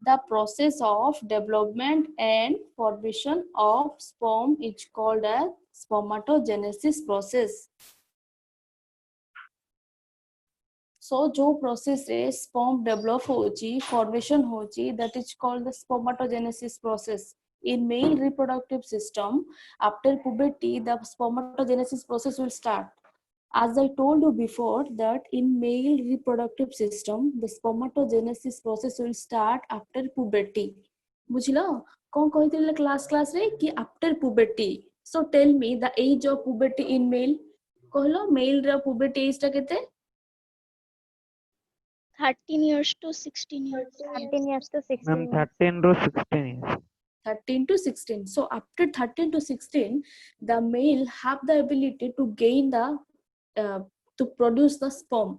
The process of development and formation of sperm is called as spermatogenesis process. So जो process रे sperm develop होची formation होची that is called the spermatogenesis process. In male reproductive system, after puberty the spermatogenesis process will start. As I told you before that in male reproductive system the spermatogenesis process will start after puberty. बुझलो कौन कहते class रे कि after puberty. So tell me the age of puberty in male. कहलो male रा puberty age टा केते 13 years to 16 years. 13 years to 16 Ma'am, years. 13 to 16 years. 13 to 16. So after 13 to 16 the male have the ability to gain the to produce the sperm.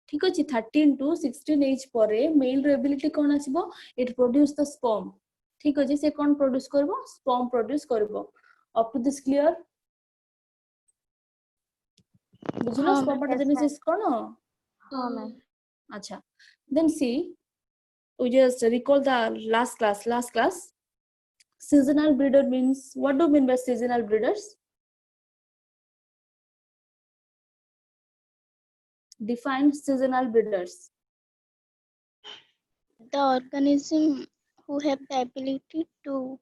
ठीक अछि 13 to 16 age परे male रो ability कोन आसीबो it produce the sperm. ठीक अछि से कोन प्रोड्यूस करबो स्पर्म प्रोड्यूस करबो. अप टू दिस क्लियर बुझलो हाँ, स्पर्मेटोजेनेसिस कोन. हाँ मैम. अच्छा then see we just recall the last class. Seasonal breeder means, what do you mean by seasonal breeders? Define seasonal breeders. The organism who have the ability to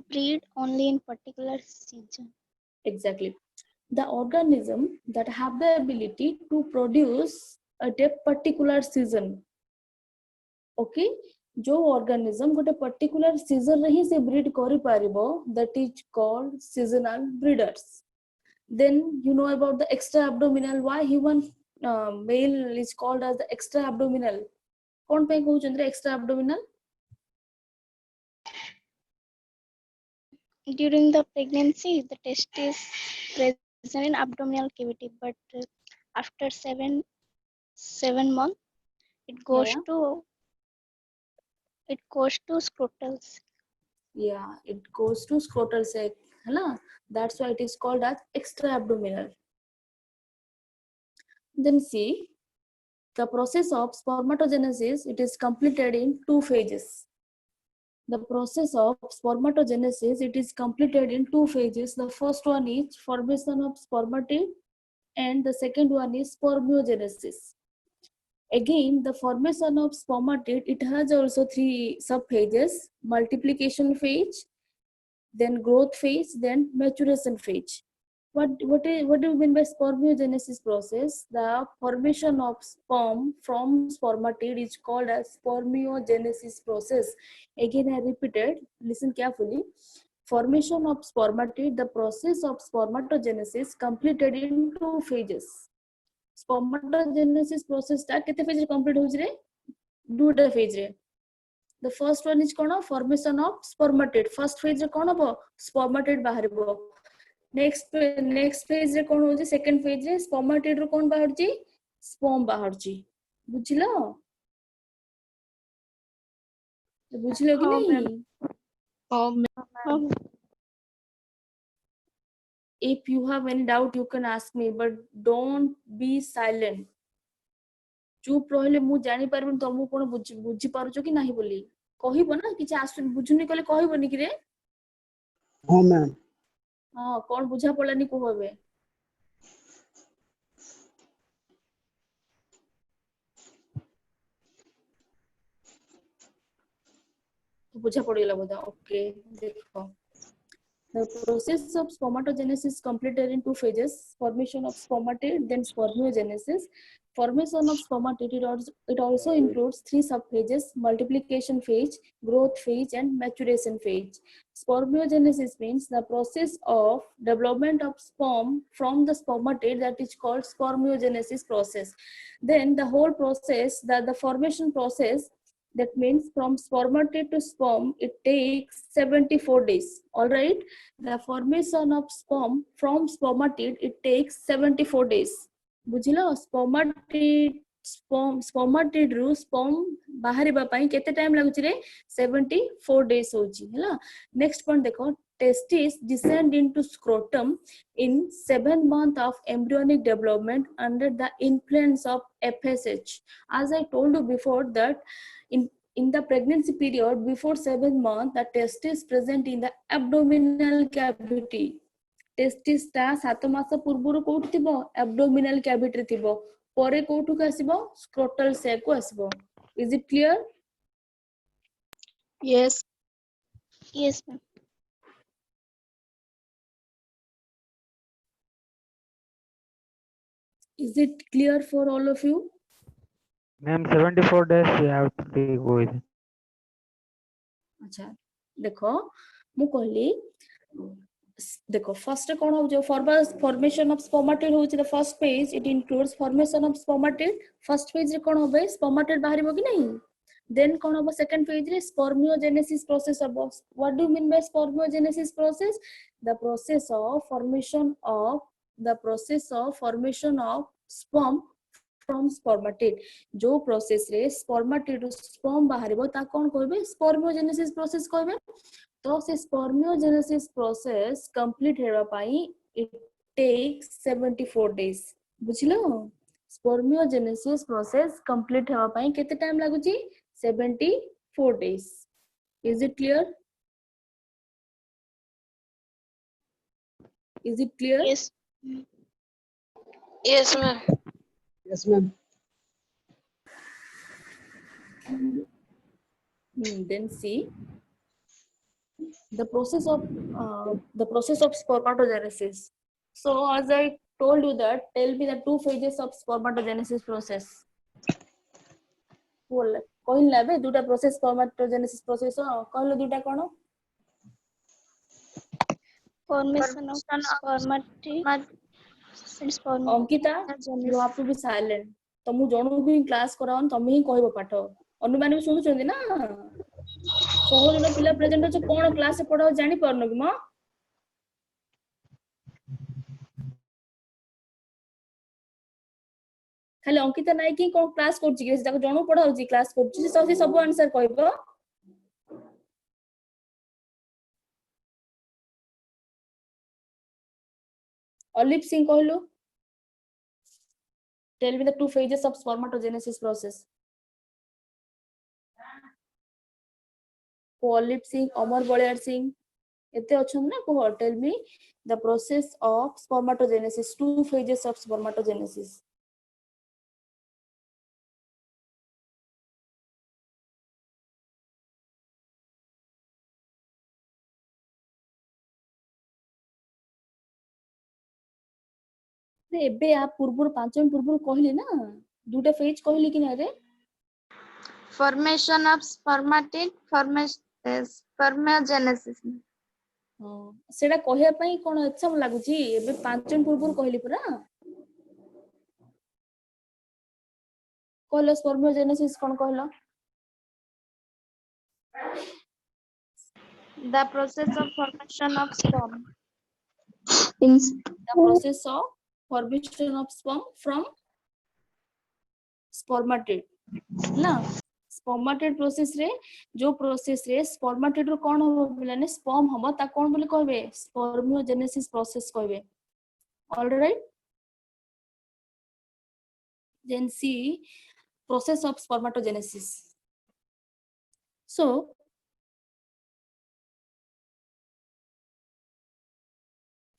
breed only in particular season. Exactly. The organism that have the ability to produce at a particular season. Okay, जो organism गोटे particular season रे ही से breed करि पारिबो that is called seasonal breeders. Then you know about the extra abdominal. Why human male is called as the extra abdominal? कौन पे कहू चंद्र extra abdominal? During the pregnancy, the test is present in abdominal cavity, but after seven months, it goes Yeah. to scrotals. Yeah, it goes to scrotal sac, है ना? That's why it is called as extra abdominal. Then see, the process of spermatogenesis, it is completed in two phases. The process of spermatogenesis, it is completed in two phases. The first one is formation of spermatid and the second one is spermiogenesis. Again, the formation of spermatid, it has also three sub-phases: multiplication phase, then growth phase, then maturation phase. What do you mean by spermiogenesis process? The formation of sperm from spermatid is called as spermiogenesis process. Again, I repeated. Listen carefully. Formation of spermatid, the process of spermatogenesis completed in two phases. Spermatogenesis process टा केते phase complete होउछ रे? दुटा phase रे. The first one is कौन formation of spermatid. First phase रे कौन हो spermatid बाहरबो. Next phase रे कौन होची second phase रे spermatid रो कौन बाहरची sperm बाहरची. बुझिलो बुझिलो कि नहीं? If you have any doubt you can ask me, but don't be silent. चुप रहले मु जानि परबिन तुमको कोन बुझी पारुचो कि नाही बोली कहिबो ना किछ आसु बुझुनी कले कहिबोनी कि रे. हाँ मैम. हाँ कौन बुझा पड़लानी कहबे. बुझा पड़िला बोधा. ओके देखो. The process of spermatogenesis completed in two phases: formation of spermatid, then spermiogenesis. Formation of spermatid, it also includes three subphases: multiplication phase, growth phase, and maturation phase. Spermiogenesis means the process of development of sperm from the spermatid, that is called spermiogenesis process. Then the whole process, the formation process, that means from spermatid to sperm, it takes 74 days. All right. The formation of sperm from spermatid, it takes 74 days. बुझिलो spermatid रू sperm बाहरिबा पई केते time लागुच रे 74 days होची हला. Next point देखो. Testes descend into scrotum in 7 months of embryonic development under the influence of FSH. As I told you before that in in the pregnancy period before 7th month, the testis present in the abdominal cavity. Testis ता 7 मास पूर्वरु कोठी थिबो abdominal cavity थिबो परे कोठु का आसीबो scrotal sac को आसीबो. Is it clear? Yes. Yes, ma'am. Is it clear for all of you? Ma'am, 74 days we have to be with. अच्छा देखो मु कहली देखो फर्स्ट कोन हो जो फॉर्मेशन ऑफ स्पर्मेटिड होची the first page it includes formation of spermatid first page रे कोन होबे स्पर्मेटिड बाहरिबो कि नहीं देन कोन होबो सेकंड पेज रे स्पर्मियोजेनेसिस प्रोसेस होबो what do you mean by spermiogenesis process the process of formation of sperm from spermatid जो process रे spermatid sperm बाहरिबो ता कोन कहबे स्पर्मियोजेनेसिस प्रोसेस कहबे तो से स्पर्मियोजेनेसिस प्रोसेस कंप्लीट हेबा पाई इट टेक्स 74 डेज बुझलो स्पर्मियोजेनेसिस प्रोसेस कंप्लीट हेबा पाई केते टाइम लागुची 74 days is it clear Yes. Yes, ma'am. Yes, ma'am. Then see the process of spermatogenesis. So as I told you that, tell me the two phases of spermatogenesis process. बोल कहला बे दुटा process spermatogenesis process कहलो दुटा कोन Formation of spermatid and sperm. Ankita you have to be silent तो मु जणु भी class करावन तमे ही कहबो पाठ अनुमान भी सुनुचंदी ना 16 जन पिला प्रेजेंट अछि कोन क्लास से पढाओ जानि परनो कि म खाली अंकिता नाइ कि कोन क्लास करछि कि जाको जणु पढाउछि क्लास करछि से सब आंसर कहबो अलिप सिंह कहलो tell me the two phases of spermatogenesis process Alip Singh Amar Baliyar Singh एते अछन ना को tell me the process of spermatogenesis two phases of spermatogenesis एबे आ पूर्व 5 मिनट पूर्व कहली ना दुटा फेज कहली कि ना रे Formation of spermatid, spermiogenesis. सेटा कहया पई कोन अच्छा लागुची एबे 5 मिनट पूर्व कहली पुरा कहलो स्पर्मियोजेनेसिस कोन कहलो The process of formation of sperm. the process of formation of sperm from spermatid ना स्पर्मेटिड प्रोसेस रे जो प्रोसेस रे स्पर्मेटिड रो कोन हो बिलाने स्पर्म हबो ता कोन बोली कहबे स्पर्मियोजेनेसिस प्रोसेस कहबे all right then see process of spermatogenesis so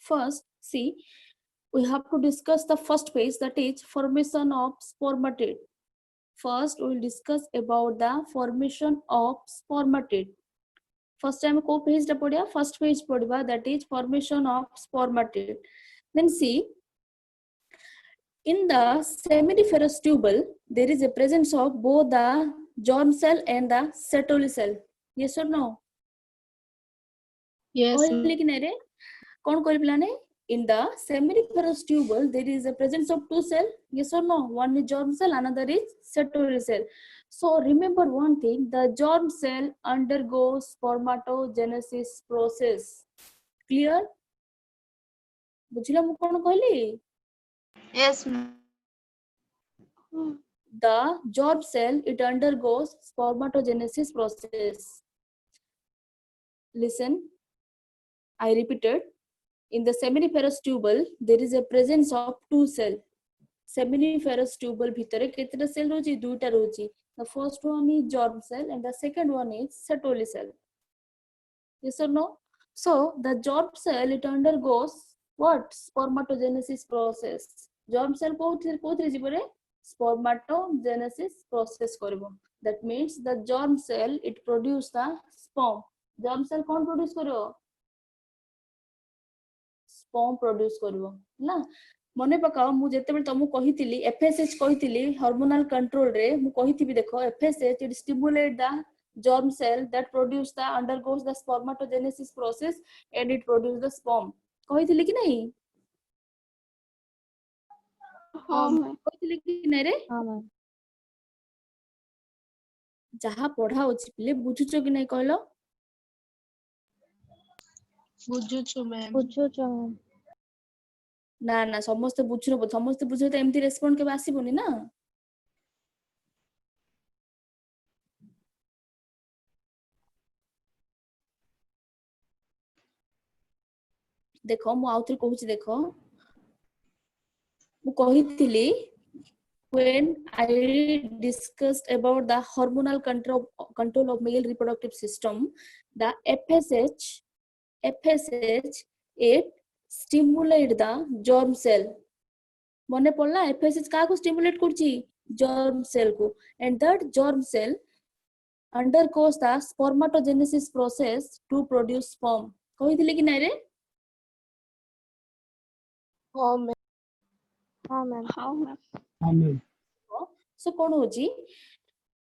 first see we have to discuss the first phase that is formation of spermatid first we will discuss about the formation of spermatid first time ko phase ta padya first phase padba that is formation of spermatid then see in the seminiferous tubule there is a presence of both the germ cell and the Sertoli cell yes or no Yes. कहली कि नै रे कोन कहली पिलाने in the seminiferous tubule there is a presence of two cell yes or no one is germ cell another is Sertoli cell so remember one thing the germ cell undergoes spermatogenesis process clear बुझिला मु कोन कहली Yes, ma'am. the germ cell it undergoes spermatogenesis process listen I repeated in the seminiferous tubule there is a presence of two cell seminiferous tubule भितरे केतेटा cell रोची दुईटा रोची the first one is germ cell and the second one is Sertoli cell. Yes or no? So the germ cell it undergoes what spermatogenesis process. Germ cell कोथि जीवरे spermatogenesis process करिवो. That means the germ cell it produce the sperm. Germ cell कौन produce करिवो? Sperm produce करिवो ना. मने पकाओ मु जेते बेले तुमको कहितिली FSH कहितिली hormonal control रे मु कहितिबी देखो FSH it stimulate the germ cell that produce the undergoes the spermatogenesis process and it produce the sperm कहितिली कि नहीं हाँ मैम कहितिली कि नहीं रे हाँ मैम जहा पढ़ा होछि पिले बुझुचो कि नहीं कहलो बुझुछु मैम बुझुचो मैम ना ना समस्त बुझुनो समस्त बुझो तो एमती रेस्पोंड के आसीबोनी ना देखो मु आउथरे कहूची देखो मु कहितिली when I discussed about the hormonal control of male reproductive system, the FSH it stimulate the germ cell. मने पड़ला FSH का को stimulate करची germ cell को and that germ cell undergoes the spermatogenesis process to produce sperm. कहि दिले कि नै रे हाँ मैम हाँ मैम हाँ मैम Amen. So कौन होची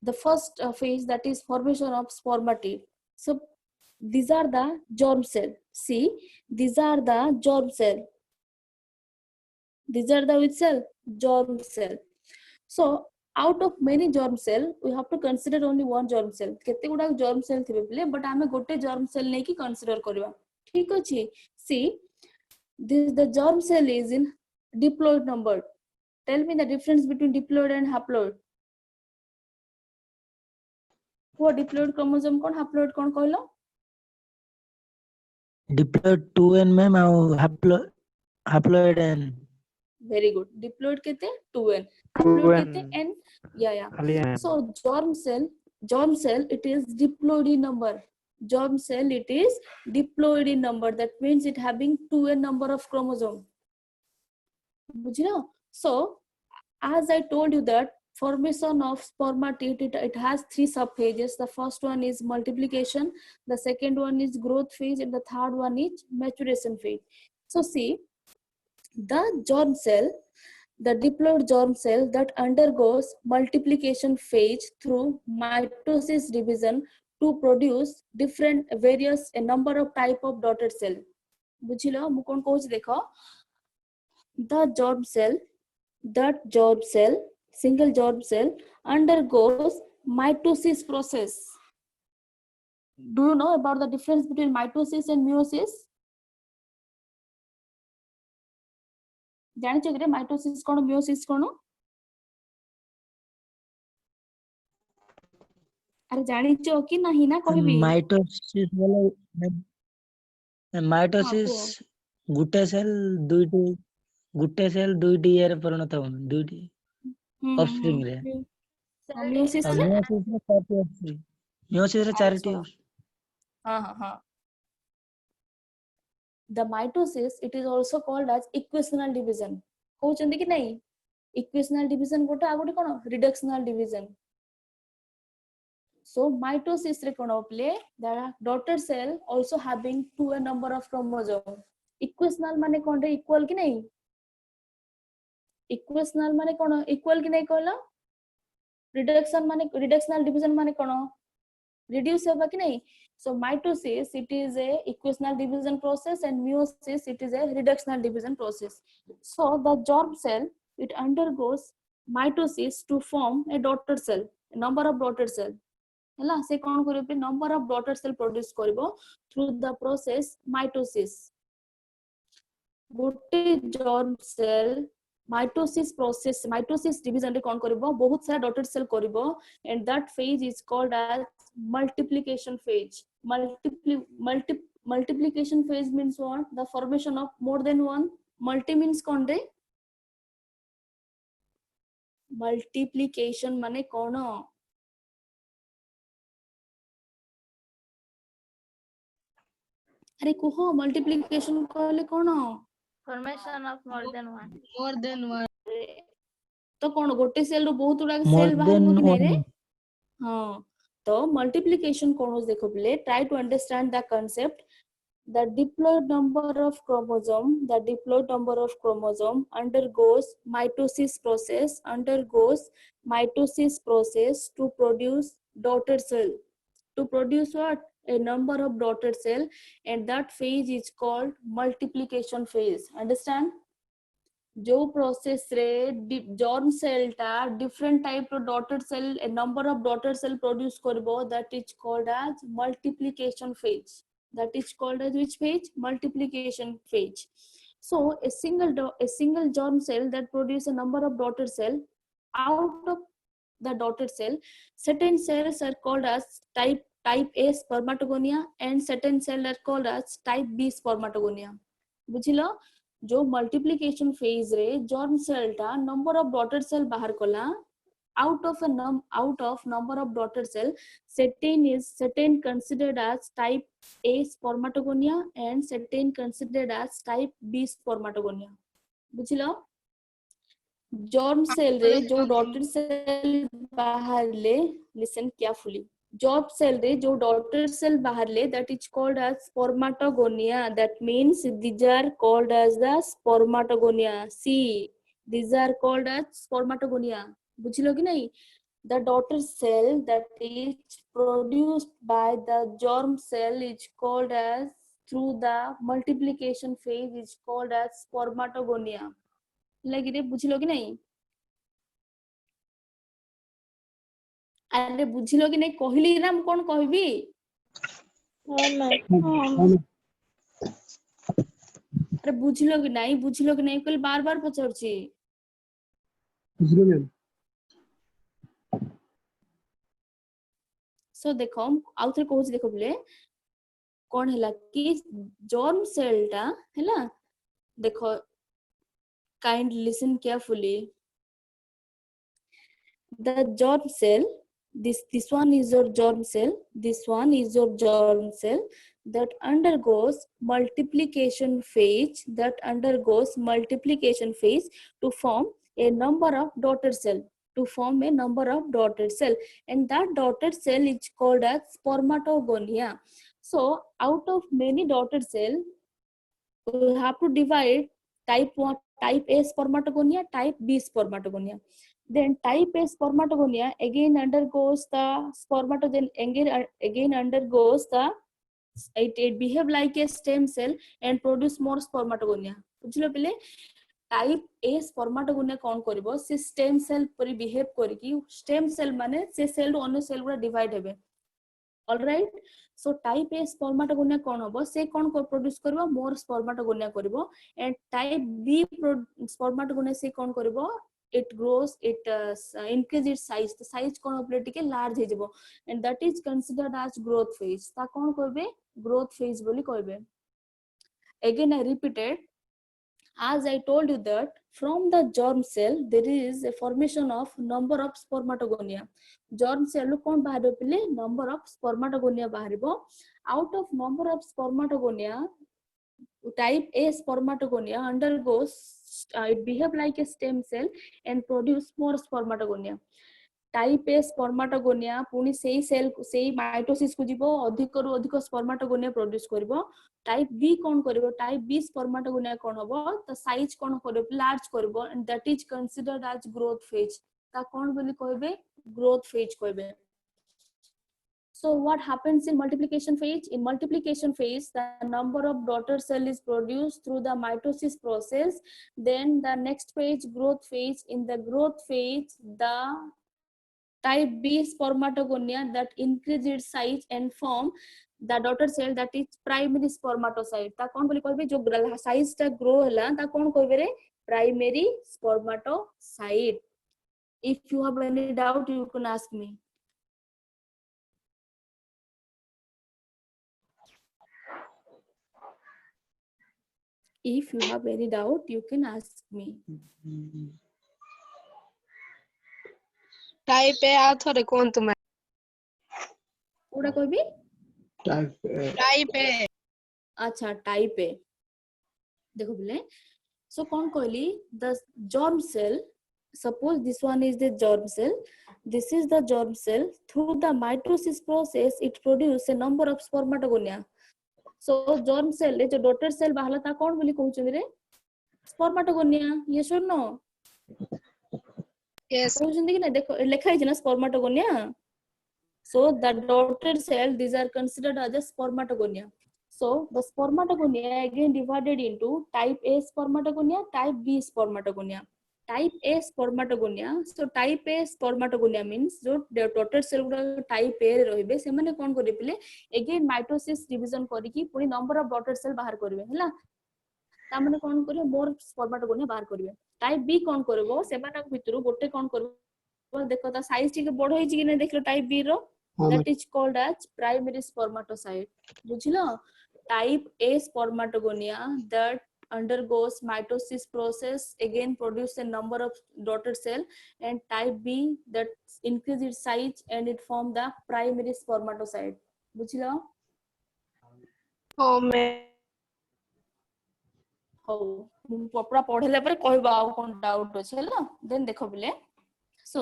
the first phase that is formation of spermatid. So these are the germ cell. See, these are the germ cell. These are the which cell? Germ cell. So out of many germ cell, we have to consider only one germ cell. केते गुडा germ cell थिबे बिले but आमे गोटे germ cell नै कि consider करबा. ठीक अछि. See, this the germ cell is in diploid number. Tell me the difference between diploid and haploid. वो diploid chromosome कौन haploid कौन कहलो Diploid 2n मैम और haploid n very good diploid केते 2n haploid 2n केते n yeah खाली है so germ cell it is diploid in number germ cell it is diploid in number that means it having 2n number of chromosome बुझिलो so as I told you that formation of spermatid it has three subphases. The first one is multiplication, the second one is growth phase, and the third one is maturation phase. So see, the germ cell, the diploid germ cell that undergoes multiplication phase through mitosis division to produce different various a number of type of dotted cell. बुझिलो मु कोन कहूची देखो the germ cell, that germ cell, single germ cell undergoes mitosis process. Do you know about the difference between mitosis and meiosis? जानिछ कि mitosis कोन meiosis कोन अरे जानिछ कि नाही ना कहबी mitosis mitosis गुटे cell दुईटी यार परिणत होन दुईटी ऑफस्प्रिंग रे meiosis रे मियोसिस रे चारिटी हाँ the mitosis it is also called as equational division कहउचंदी कि नहीं equational division गोटे आ गोटे कोन reductional division so mitosis रे कोन play the daughter cell also having two a number of chromosome equational माने कोन रे equal कि नहीं equational माने कोन equal कि नहीं कहला reduction माने reductional division माने कोन reduce होबा कि नहीं so mitosis it is a equational division process and meiosis it is a reductional division process so the germ cell it undergoes mitosis to form a daughter cell a number of daughter cell हला से कोन करियो पे number of daughter cell produce करबो through the process mitosis गोटे germ cell mitosis process mitosis division रे कोन करबो बहुत सारा daughter cell करबो and that phase is called as multiplication phase multiplication phase means what the formation of more than one multi means कोन रे multiplication माने कौन? अरे कुह मल्टीप्लिकेशन कहले कौन? Formation of more than one. More than one. तो कौन गोटे सेल रो बहुत गुड़ा More सेल बाहर than कि नहीं रे? one. हाँ, तो मल्टीप्लिकेशन कौन होता देखो पहले try to understand the concept. The diploid number of chromosome undergoes mitosis process to produce daughter cell. To produce what? A number of daughter cell, and that phase is called multiplication phase. Understand? जो process रे germ cell टा different type रो daughter cell a number of daughter cell produce करबो that is called as multiplication phase. That is called as which phase? Multiplication phase. So a single germ cell that produce a number of daughter cell. Out of the daughter cell, certain cells are called as type A spermatogonia and certain cells are called as type B spermatogonia. बुझिलो? जो multiplication phase रे germ cell टा number of daughter cell बाहर कला. out of number of daughter cell, certain considered as type A spermatogonia and certain considered as type B spermatogonia. बुझिलो? Germ cell रे जो daughter cell बाहर ले, listen carefully. Job cell रे जो daughter cell बाहर ले, that is called as spermatogonia. That means these are called as the spermatogonia. See, these are called as spermatogonia. बुझिलो कि नहीं? The daughter cell that is produced by the germ cell is called as through the multiplication phase is called as spermatogonia. लगी रे बुझिलो कि नहीं? अरे बुझिलो कि नहीं कहली ना हम कौन कहबी? हाँ मैम. अरे बुझिलो कि नहीं कल बार बार पचारछि. बुझलो मैम. सो देखो आउ थे कहूछि देखो बोले कौन हैला कि जर्म सेल टा हैला देखो kind listen carefully. The germ cell, this one is your germ cell, this one is your germ cell that undergoes multiplication phase to form a number of daughter cell and that daughter cell is called as spermatogonia. So out of many daughter cell we have to divide type A spermatogonia, type B spermatogonia. Then type A spermatogonia again undergoes the it behave like a stem cell and produce more spermatogonia. बुझलो पहले type A स्पर्माटोगोनिया कौन करिवो से stem cell परि behave करिकि stem cell माने से cell अन्य cell गुडा divide हेबे. Alright. So type A स्पर्माटोगोनिया कौन होबो से कौन को प्रोड्यूस करबो मोर स्पर्माटोगोनिया करबो एंड टाइप बी स्पर्माटोगोनिया से कौन करबो it grows, it increase its size. The size कौन होबले टिके लार्ज हे जेबो and that is considered as growth phase. ता कौन कहबे growth phase बोली कहबे. Again I repeated, as I told you that from the germ cell there is a formation of number of spermatogonia. Germ cell कौन बाहर पले number of spermatogonia बाहरिबो. Out of number of spermatogonia, type A spermatogonia undergoes it behave like a stem cell and produce more spermatogonia. Type A spermatogonia पुनी सेही cell सेही mitosis को जीवो अधिक रु अधिक स्पर्माटोगोनिया प्रोड्यूस करबो. टाइप बी कोन करबो टाइप बी स्पर्माटोगोनिया कोन होबो त साइज कोन करबो लार्ज करबो and that is considered as growth phase. ता कोन बोली कहबे ग्रोथ फेज कहबे. So what happens in multiplication phase? In multiplication phase, the number of daughter cell is produced through the mitosis process. Then the next phase, growth phase. In the growth phase, the type B spermatogonia that increase its size and form the daughter cell that is primary spermatocyte. ता कौन बोली कहबे जो size ता grow होला ता कौन कहबे रे primary spermatocyte. If you have any doubt you can ask me. If you have any doubt you can ask me. Type A आ थोड़े कौन तुम्हें कोड़ा कहबी टाइप ए अच्छा टाइप ए देखो बोले so कौन कहली the germ cell suppose this one is the germ cell this is the germ cell through the mitosis process it produce a number of spermatogonia so germ cell रे जो daughter cell बाहला ता कौन बोली कहउछन रे स्पर्माटोगोनिया ये सुन no yes कहउछन कि ना देखो लिखा है ना स्पर्माटोगोनिया so the daughter cell these are considered as a spermatogonia. So the spermatogonia again divided into type A spermatogonia, type B spermatogonia. Type A spermatogonia. So type A spermatogonia means जो daughter cell गुड़ा type A रे रहिबे से माने कोन करि पिले again mitosis division करी की पूरी number of daughter cell बाहर करबे हला ता माने कोन करिवे मोर spermatogonia बाहर करबे. Type B कोन करबो से मानक भितरु गोटे कोन करबो देखो ता साइज ठीक बड़ होई छि कि नै देखलो type B row that is called as primary spermatocyte. बुझलो type A spermatogonia that undergoes mitosis process again produce a number of daughter cell and type B that increase its size and it form the primary spermatocyte. बुझलो हां मैं हो पूरा पढेला पर कहबा आ कोन doubt अछि हला देन देखो बिले so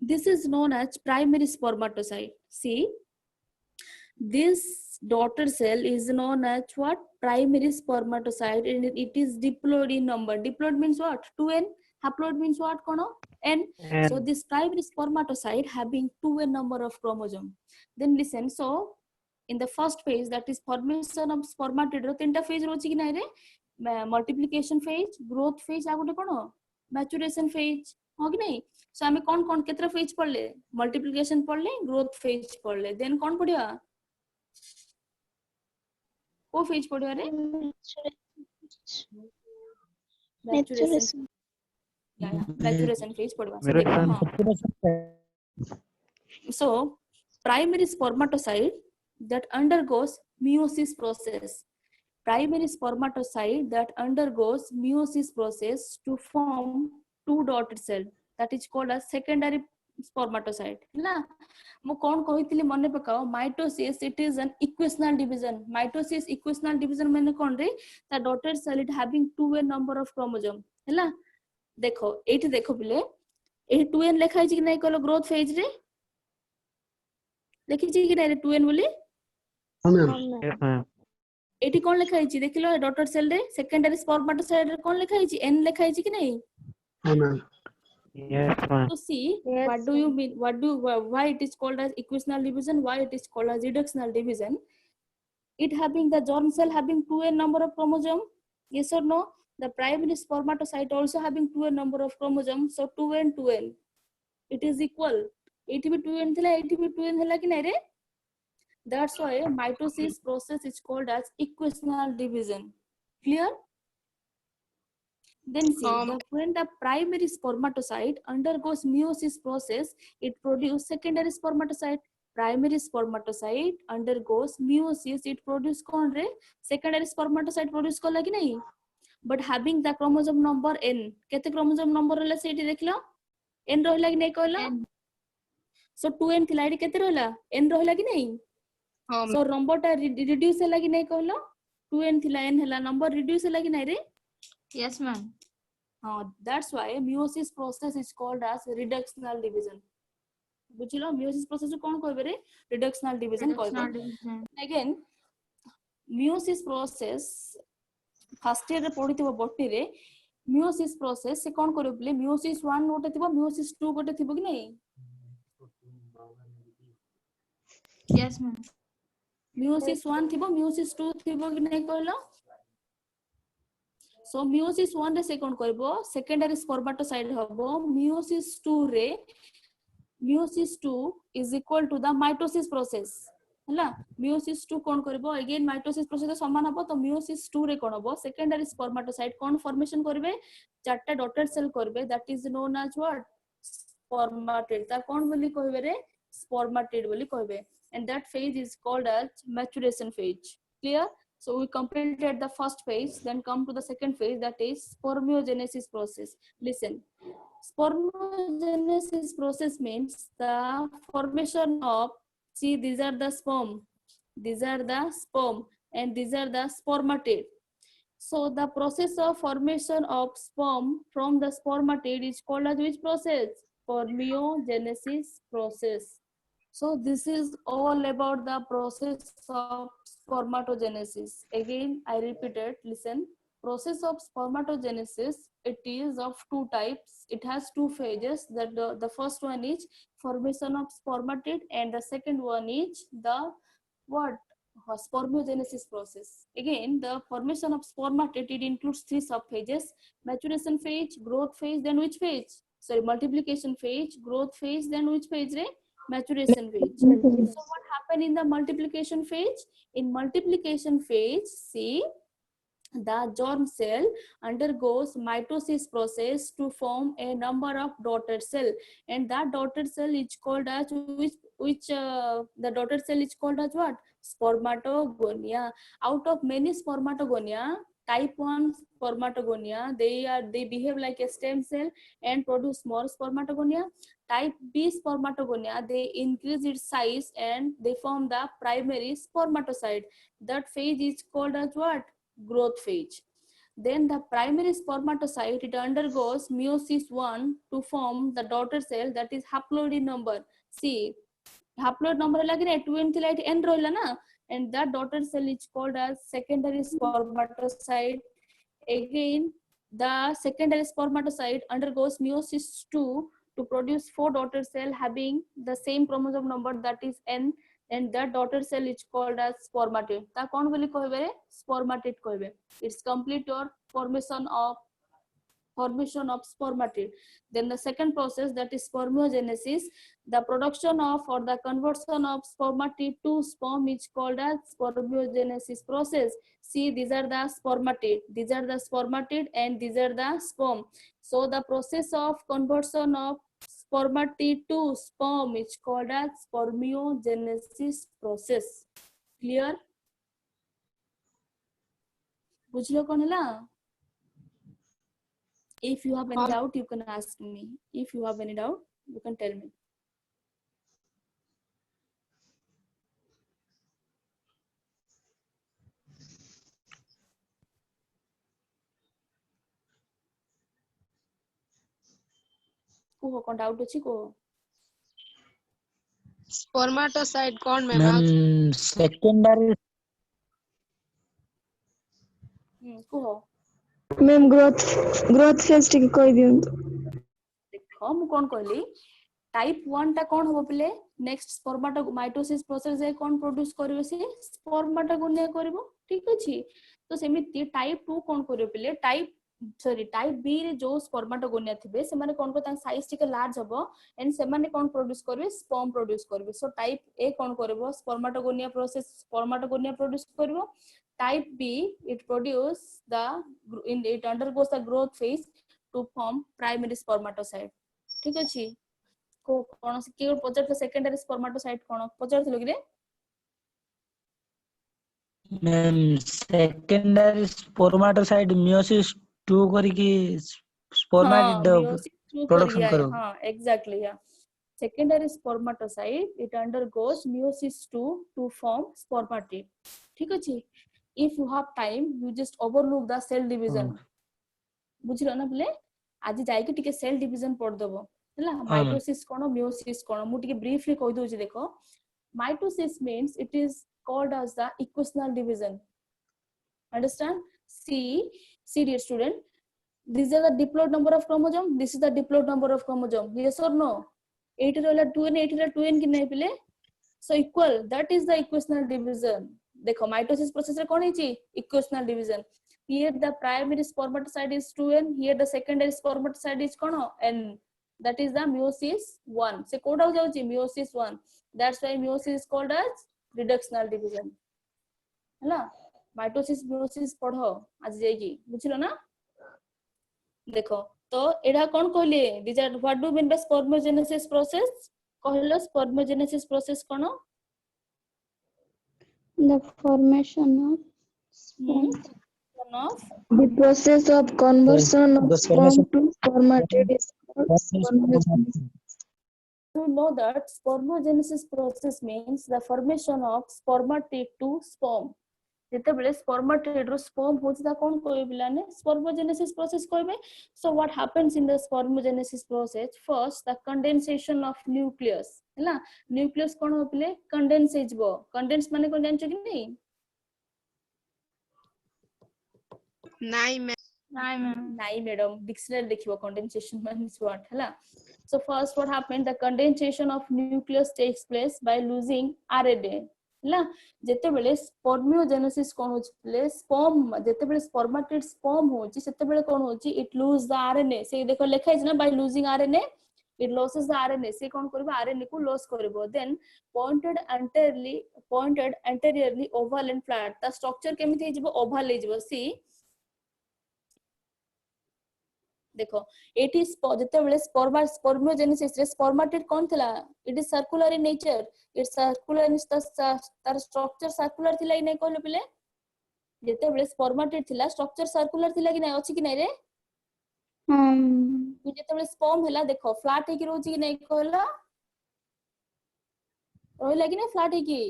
this is known as primary spermatocyte. See, this daughter cell is known as what? Primary spermatocyte, and it is diploid in number. Diploid means what? 2n. Haploid means what? Kono? N. So And this primary spermatocyte having 2n number of chromosome. Then listen. So in the first phase, that is formation of spermatid, tinta phase rochi ki nai re? Multiplication phase, growth phase, agote kono? Maturation phase. हो कि नहीं सो हमें कौन कौन केतरा phase पढ़ले multiplication पढ़ले growth phase पढ़ले then कौन पढ़िया को फेज पढ़िया रे मैच्योरेशन मैच्योरेशन फेज पढ़वा सो देखो हां so primary spermatocyte that undergoes meiosis process primary spermatocyte that undergoes meiosis process to form two daughter cell that is called as secondary spermatocyte ना मु कौन कहितली मने पकाओ mitosis it is an equational division mitosis equational division माने कोन रे ता daughter cell it having 2n number of chromosome हैला देखो एठी देखो बिले एठी 2n लिखा है कि नहीं कहलो ग्रोथ फेज रे लिखि छी कि नहीं रे 2n बोली हाँ मैम yes, ma'am. एठी कोन लिखा है देखिलो डॉटर सेल रे सेकेंडरी स्पर्माटोसाइट रे कोन लिखा है n लिखा है कि नहीं हाँ ma'am Yes, ma'am. so see Yes, what do you mean why it is called as equational division why it is called as reductional division it having the germ cell having 2n number of chromosome yes or no the primary spermatocyte also having 2n number of chromosome so 2n 2n it is equal एठी भी 2n थिला एठी भी 2n थिला कि नहीं रे that's why mitosis process is called as equational division clear then see when the primary spermatocyte undergoes meiosis process it produces secondary spermatocyte primary spermatocyte undergoes meiosis it produce कौन रे secondary spermatocyte produce कला कि नहीं but having the chromosome number n केते chromosome number रहला सेठी देखलो n रहला कि नहीं कहला so 2n थिला एठी केते रहला n रहला कि नहीं so number टा reduce होला कि नहीं कहलो 2n थिला n हला number reduce होला कि नहीं रे Yes, ma'am. That's why meiosis process is called as reductional division. बुझिलो meiosis process को कौन कहबे रे reductional division कहबे again meiosis process first year रे पढिथिबो बॉटनी रे meiosis process से कौन करियो बोले meiosis 1 गोटे थिबो meiosis 2 गोटे थिबो कि नहीं Yes, ma'am. meiosis 1 थिबो meiosis 2 थिबो कि नहीं कहलो so meiosis 1 रे से कोन करबो secondary spermatocyte हबो meiosis 2 रे meiosis 2 is equal to the mitosis process हला meiosis 2 कोन करबो again mitosis process समान हबो तो meiosis 2 रे कोन हबो secondary spermatocyte कोन formation करबे चारटा daughter cell करबे that is known as what spermatid ता कोन बोली कहबे रे spermatid बोली कहबे and that phase is called as maturation phase clear so we completed the first phase then come to the second phase that is spermiogenesis process listen Spermogenesis process means the formation of, see, these are the sperm, and these are the spermatid. So the process of formation of sperm from the spermatid is called as which process? Spermiogenesis process. So this is all about the process of spermatogenesis. Again, I repeat it, listen. Process of spermatogenesis, it is of two types. It has two phases. That the first one is formation of spermatid, and the second one is the what? Spermiogenesis process. Again, the formation of spermatid, it includes three subphases: maturation phase, growth phase, then which phase? Sorry, multiplication phase, growth phase, then which phase? Maturation phase. So what happened in the multiplication phase? In multiplication phase, see, the germ cell undergoes mitosis process to form a number of daughter cell, and that daughter cell is called as the daughter cell is called as what? Spermatogonia. Out of many spermatogonia, type 1 spermatogonia, they behave like a stem cell and produce more spermatogonia. Type B spermatogonia, they increase its size and they form the primary spermatocyte. That phase is called as what? Growth phase. Then the primary spermatocyte, it undergoes meiosis 1 to form the daughter cell, that is haploid in number. See, haploid number lagi 2 until n rohila na, and that daughter cell is called as secondary spermatocyte. Again, the secondary spermatocyte undergoes meiosis 2 to produce 4 daughter cell having the same chromosome number, that is n, and that daughter cell is called as spermatid. Ta kon boli कहबे? Spermatid कहबे. It's complete your formation of spermatid. Then the second process, that is spermiogenesis, the production of or the conversion of spermatid to sperm is called as spermiogenesis process. See, these are the spermatid, and these are the sperm. So the process of conversion of spermatid to sperm is called as spermiogenesis process. Clear? बुझलो कौन हला? If you have any doubt, you can ask me. If you have any doubt, you can tell me. कुहो कौन doubt अछि को? Spermatocyte कौन ma'am? Ma'am secondary कुहो ma'am growth phase टिके कहि दियंतु। देखो मु कोन कहली टाइप 1 टा कोन हो पिले नेक्स्ट स्पर्माटोमाइटोसिस प्रोसेस ए कोन प्रोड्यूस करबे से स्पर्माटोगोनिया करबो ठीक अछि। तो सेमिति टाइप 2 कोन करबे पिले टाइप बी रे जो स्पर्माटोगोनिया थिबे से माने कोन को ता साइज टिके लार्ज हबो एंड से माने कोन प्रोड्यूस करबे स्पर्म प्रोड्यूस करबे। सो टाइप ए कोन करबो स्पर्माटोगोनिया प्रोसेस स्पर्माटोगोनिया प्रोड्यूस करबो। Type B, it undergoes the growth phase to form primary spermatocyte. ठीक अछि को कोन से के पचर तो सेकेंडरी स्पर्माटोसाइट कोन पचर थलो कि रे? मैम सेकेंडरी स्पर्माटोसाइट मियोसिस 2 करिकी स्पर्मेटिड प्रोडक्शन करो। हां एग्जैक्टली या secondary spermatocyte it undergoes meiosis 2 to form spermatid. ठीक अछि। If you have time, you just overlook the cell division. बुझलो ना बोले आज जाय के टिके सेल डिवीजन पढ़ दबो हला माइटोसिस कोन मियोसिस कोन मु टिके ब्रीफली कहि दोछि। देखो mitosis means it is called as the equational division. Understand? See dear student, these are the diploid number of chromosome, this is the diploid number of chromosome, yes or no? 8 rola 2n 8 rola 2n कि नहीं पिले, so equal, that is the equational division. देखो mitosis process रे कोन हिची equational division. Here the primary spermatocyte is 2n, here the secondary spermatocyte is kono n, that is the meiosis 1. Se koda ho jauchi meiosis 1, that's why meiosis is called as reductional division hela। Mitosis meiosis पढ़ो आज जाईकी बुझलो ना। देखो तो एडा कोन कहले these are what do you mean by spermiogenesis process? कहलो spermiogenesis process cone? The formation of sperm. Of The process of conversion of sperm to spermatid is You know that spermogenesis process means the formation of spermatid to sperm. ଯେତେବେଳେ spermatid ରୁ sperm ହଉଛି ତା କଣ କହିବେ ପିଲାମାନେ spermogenesis process କହିବେ. So what happens in the spermogenesis process? First the condensation of nucleus ହେଲା nucleus କଣ ହବ ପିଲେ condense ହେଇଯିବ. Condense ମାନେ କଣ ଜାଣିଛ କି ନାହିଁ? ନାଇଁ ମ୍ୟାମ୍ Nine, ma'am. ନାଇଁ ମ୍ୟାଡମ ଡିକ୍ସନାରୀ ଦେଖିବ condensation means what ହେଲା. So first what happened the condensation of nucleus takes place by losing RNA ହେଲା ଯେତେବେଳେ spermiogenesis କଣ ହଉଛି ପିଲେ sperm ଯେତେବେଳେ spermatid sperm ହଉଛି ସେତେବେଳେ କଣ ହଉଛି it lose the RNA ସେ ଦେଖ ଲେଖା ହେଇଛି ନା by losing RNA it loses the RNA ସେ କଣ କରିବ RNA କୁ lose କରିବ then pointed anteriorly oval and flat ତା structure କେମିତି ହେଇଯିବ oval ହେଇଯିବ see देखो एटी जेतेबेले स्पर्मोजेनेसिस रे स्पर्माटिड कोन थिला it is circular in nature it circular in तार स्ट्रक्चर सर्कुलर थिला नै कहलो पिले जेतेबेले स्पर्माटिड थिला स्ट्रक्चर सर्कुलर थिला कि नै अछि कि नै रे जेतेबेले स्पर्म हैला देखो फ्लैट है कि रोची कि नै कहला रोइला कि नै फ्लैट है कि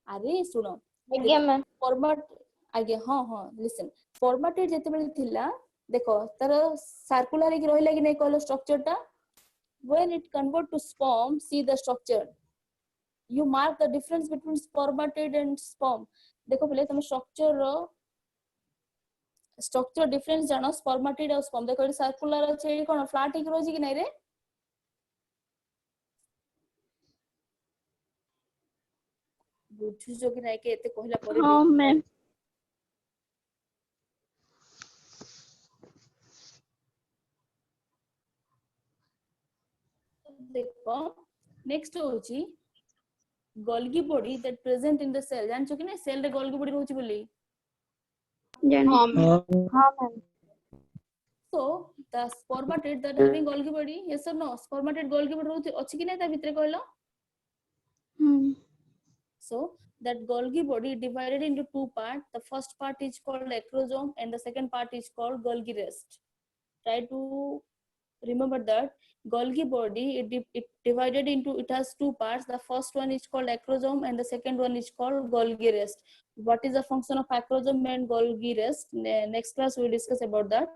अरे सुनो ଆଜ୍ଞା ମ୍ୟାମ୍ स्पर्माट आगे हाँ हाँ लिसन स्पर्माटिड जेतेबेले थिला देखो तार सर्कुलर है कि रोइला कि नै कहलो स्ट्रक्चर टा when it convert to sperm see the structure you mark the difference between spermatid and sperm देखो पहले तुम स्ट्रक्चर डिफरेंस जानो स्पर्माटिड और स्पर्म देखो सर्कुलर अछि कोन फ्लैट है कि रोजी कि नै रे बुझु जो कि नै के एते कहला पर हाँ मैम देखो नेक्स्ट होची Golgi body that present in the cell जानछो कि नै सेल रे गोल्गी बॉडी रहउची बोली जानी हाँ मैम हाँ ma'am so the spermatid that having golgi body yes or no spermatid golgi body रहउची अछि कि नै ता भितरे कहलो so that golgi body divided into two parts the first part is called acrosome and the second part is called golgi rest try to remember that golgi body it divided into it has two parts the first one is called acrosome and the second one is called golgi rest what is the function of acrosome and golgi rest next class we will discuss about that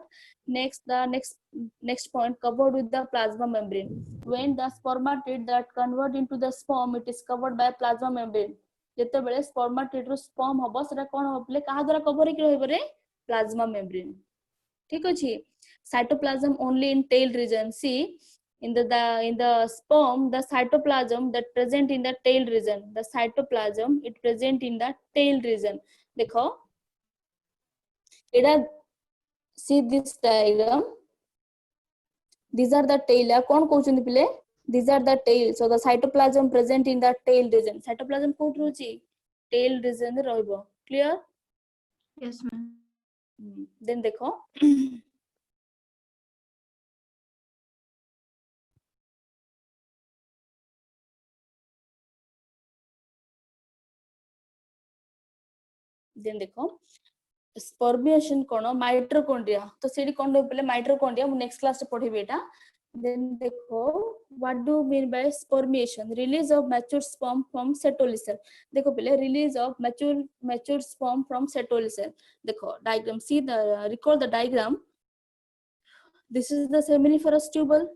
next point covered with the plasma membrane when the spermatid that convert into the sperm it is covered by plasma membrane जेतेबेले spermatid रो sperm हबो सेटा कोन होबले कहा द्वारा cover हे रहबो रे plasma membrane ठीक अछि cytoplasm only in tail region see in the sperm the cytoplasm that present in the tail region the cytoplasm it present in the tail region देखो एडा see this diagram these are the tail कोन कहउछन पिले these are the tail so the cytoplasm present in the tail region cytoplasm कोट रुची tail region रे रहबो clear Yes, ma'am. then देखो then देखो spermiation कोन mitochondria तो सेडी कोन होबले माइटोकॉन्ड्रिया मु नेक्स्ट क्लास रे पढिबे एटा then देखो what do you mean by spermiation release of mature sperm from Sertoli cell देखो पहले release of mature sperm from Sertoli cell देखो diagram see the recall the diagram this is the seminiferous tubule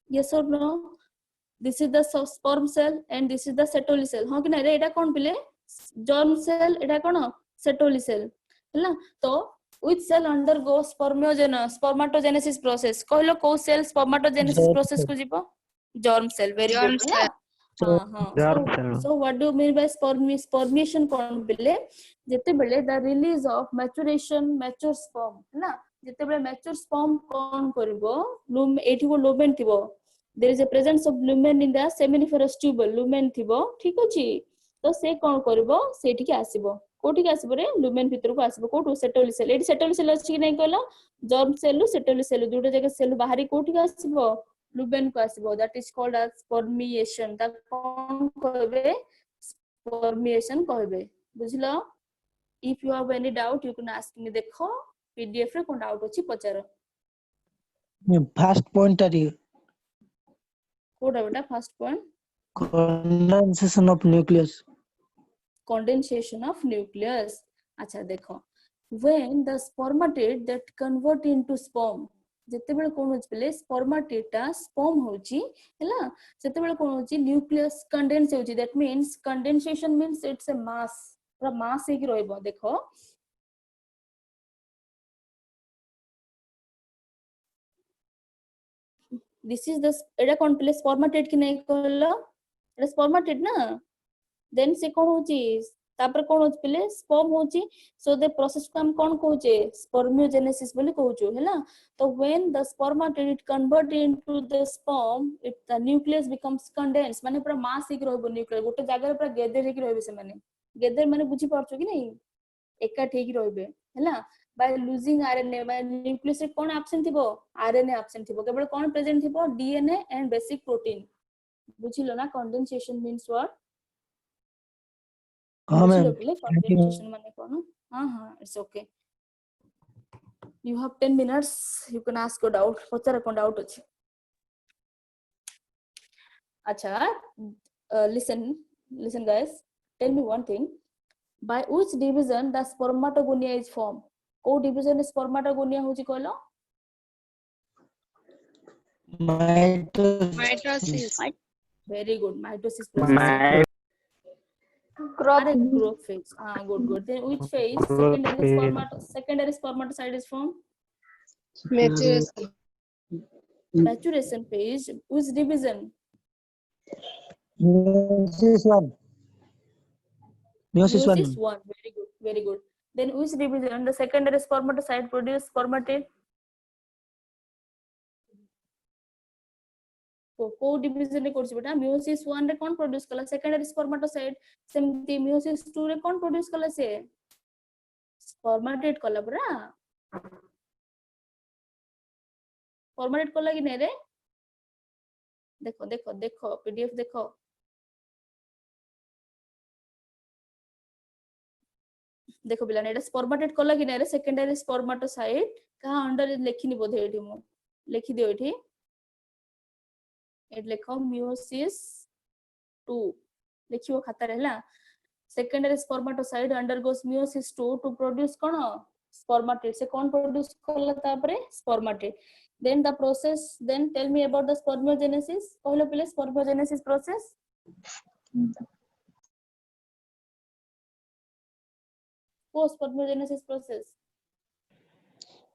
yes or no this is the sperm cell and this is the Sertoli cell हां कि नै रे एटा कोन पहले germ cell एटा कोन Sertoli cell हैला तो which cell undergo spermatogenesis process कहलो को cell spermatogenesis Germ process को जीवो germ cell very Germ good है cell. हां Germ cell. so what do you mean by spermiation कोन बिले जेते बेले the release of mature sperm ना जेते बेले mature sperm कोन करबो एठी को lumen थिबो there is a presence of lumen in the seminiferous tubule lumen थिबो ठीक अछि तो से कोन करबो सेठी के आसीबो कोठी के आसीबो रे लुमेन भीतर को आसीबो कोठो सेटोली सेल एडी सेटोली सेल अछि कि नै कहलो जर्म सेल सेटोली सेल दुटा जगह सेल बाहरी कोठी के आसीबो लुमेन को आसीबो that is called as spermiation ता कोन कहबे स्पर्मिएशन कहबे बुझलो if you have any doubt you can ask me देखो पीडीएफ रे कोन डाउट अछि पचारो First point ଟା ଟିକେ କୋଉଟା ବେଟା first point? condensation of nucleus. Condensation of nucleus. अच्छा देखो, when the spermatid that convert into sperm, ଯେତେବେଳେ କଣ ହଉଛି ବେଲେ spermatid ଟା sperm ହଉଛି ହେଲା, ସେତେବେଳେ କଣ ହଉଛି nucleus condense ହଉଛି, that means condensation means it's a mass, ପୁରା mass ହେଇକି ରହିବ। ଦେଖ this is the ଏଟା କଣ ପିଲେ spermatid କି ନାହିଁ କହିଲ, ଏଟା spermatid ନା, then ସେ କଣ ହଉଛି ତାପରେ କଣ ହଉଛି ପିଲେ sperm ହଉଛି, so the process को हम कौन कहुचे spermiogenesis बोली कहूଛୁ ହେଲା। तो when the spermatid it convert into the sperm, it the nucleus becomes condensed, माने पूरा mass ହେଇକି ରହିବ nucleus, ଗୋଟେ ଜାଗାରେ ପୁରା gather ହେଇକି ରହିବେ ସେମାନେ, gather ମାନେ ବୁଝି ପାରୁଛ କି नहीं, ଏକାଠି ହେଇକି ରହିବେ ହେଲା। by losing RNA, by nucleus ରେ କଣ absent ଥିବ, RNA absent ଥିବ, କେବଳ କଣ present ଥିବ, DNA and basic protein। ବୁଝିଲ ନା condensation means what? ହଁ ବୁଝିଲ ମ୍ୟାମ୍। ପିଲେ condensation ମାନେ କଣ? ହଁ ହଁ, it's okay, you have 10 minutes, you can ask your doubt, ପଚାର କଣ doubt ଅଛି। ଆଚ୍ଛା listen guys, tell me one thing, by which division the spermatogonia is formed? କୋଉ division ରେ spermatogonia ହଉଛି କହିଲ? Mitosis. Very good, mitosis process। Are growth phase, good, then which phase secondary spermatocyte is formed? Maturation. Maturation phase, which division? Meiosis one. Meiosis Meiosis one. 1, very good, very good, then which division the secondary spermatocyte produce spermatid? କୋଉ division ରେ କରୁଛି ବେଟା, meiosis 1 ରେ କଣ produce କଲା secondary spermatocyte, ସେମିତି meiosis 2 ରେ କଣ produce କଲା ସେ spermatid କଲା ପରା, spermatid କଲା କି ନାହିଁ ରେ, ଦେଖ ଦେଖ ଦେଖ PDF ଦେଖ, ଦେଖ ପିଲା ଏଟା spermatid କଲା କି ନାହିଁ ରେ, secondary spermatocyte କାହା ଅଣ୍ଡରରେ ଲେଖିନି ବୋଧେ, ଏଠି ମୁଁ ଲେଖିଦିଅ, ଏଠି ଲେଖ meiosis 2 ଲେଖିବ ଖାତାରେ ହେଲା। secondary spermatocyte undergoes meiosis 2 to produce କଣ spermatid, ସେ କଣ produce କଲା ତାପରେ spermatid, then the process, then tell me about the spermiogenesis, କହିଲ ପିଲେ spermiogenesis process। Post spermiogenesis process,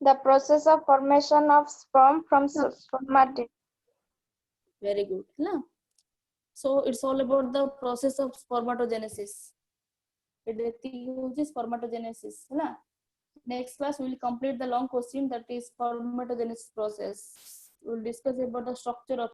The process of formation of sperm from spermatid. very good ହେଲା। So it's all about the process of spermatogenesis, ଏତିକି ହଉଛି spermatogenesis ହେଲା। Next class we will complete the long question, that is spermatogenesis process, we will discuss about the structure of